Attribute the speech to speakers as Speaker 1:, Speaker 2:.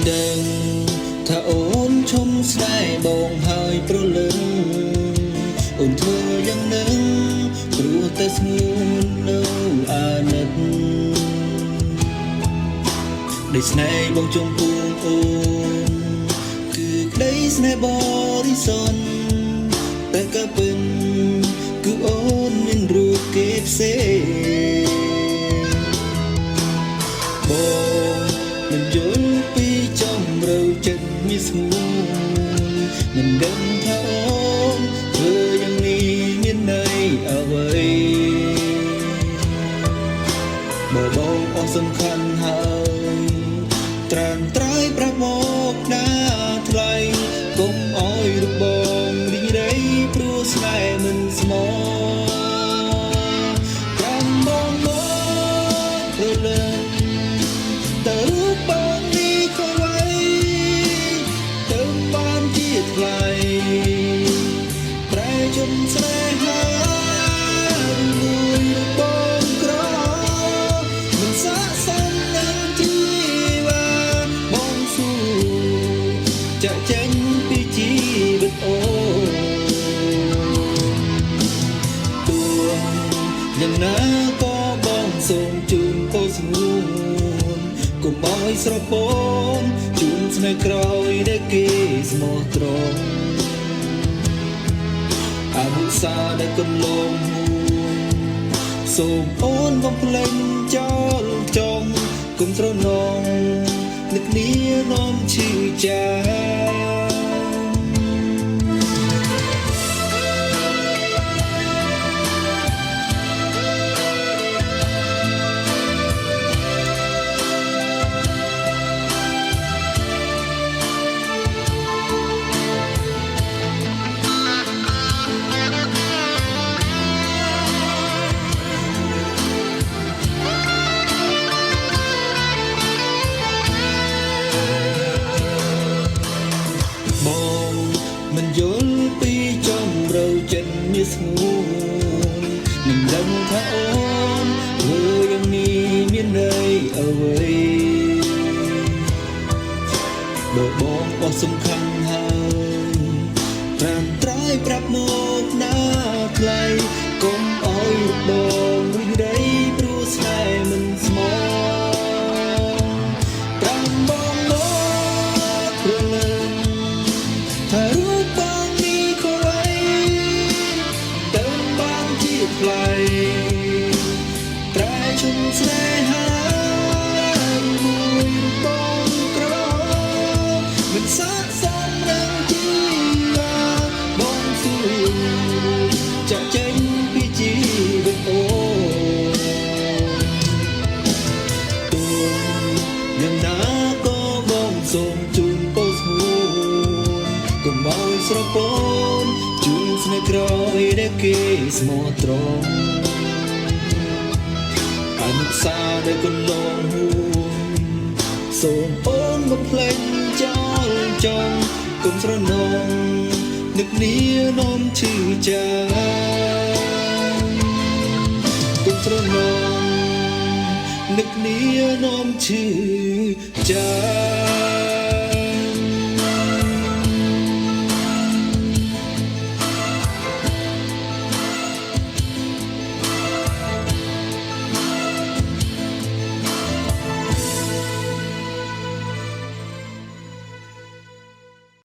Speaker 1: ដឹងថាអូនឈុំស្នេហ៍បងហើយប្រលឹងអូនធ្វើយ៉ាងនឹងព្រោះតែស្ងួននៅអាណិតដោយស្នេហ៍បងចំពោះអូនគឺក្តីស្នេហ៍បរិសុទ្ធតែក៏ពិនគឺអូនមានរូបគេផ្សេងបងមិនយល់ពីចម្រូវចិត្តមានស្ងួនមិនដឹងថាអូនធ្វើយ៉ាងនេះមានន័យអ្វីបើបងអស់សំខាន់ហើយត្រាំត្រៃប្រាប់មកណាថ្លៃកុំអោយរបងរីងរៃព្រោះស្នេហ៍មិនស្មោចាំបងមកព្រលឹងទៅរូបបងនេះក៏ໄວទៅបានជាថ្លៃប្រែជុំស្នេហាមួយបងក្រមិនស័ក្តិសមនឹងជីវាបងស៊ូចាក់ចេញពីជីវិតអូនទួយ៉ាងណាក៏បងសូមជូនពរស្ងួនកុំឲ្យស្រពនជូនស្នេហ៍ក្រោយដែលគេស្មោះត្រង់អនុសាដែលកន្លងសូមអូនបំភ្លេចចោលចង់គុំស្រណងនឹកគ្នានាំឈឺចាបងមិនយល់ពីចម្រូវចិត្តមានស្ងួនមិនដឹងថាអូនធ្វើយ៉ាងនេះមានន័យអ្វីបើបងអស់សំខាន់ហើយត្រាំត្រៃប្រាប់មកណាថ្លៃកុំអោយបងរីងរៃព្រោះស្នេហ៍មិនស្មោត្រាំបងមកព្រលឹងថារូបបងនេះក៏ໄວទៅបានជាថ្លៃប្រែជុំស្នេហាមួយបងក្រមិនស័ក្តិសមនឹងជីវាបងស៊ូចាក់ចេញពីជីវិតអូទួយ៉ាងណាក៏បងសូមជូនពរស្ងួនកុំឲ្យស្រពនជូនស្នេហ៍ក្រោយដែលគេស្មោះត្រង់អនុសាដែលកន្លងសូមអូនបំភ្លេចចោលចង់កុំស្រណងនឹកគ្នានាំឈឺចាំកុំស្រណងនឹកគ្នានាំឈឺចាំ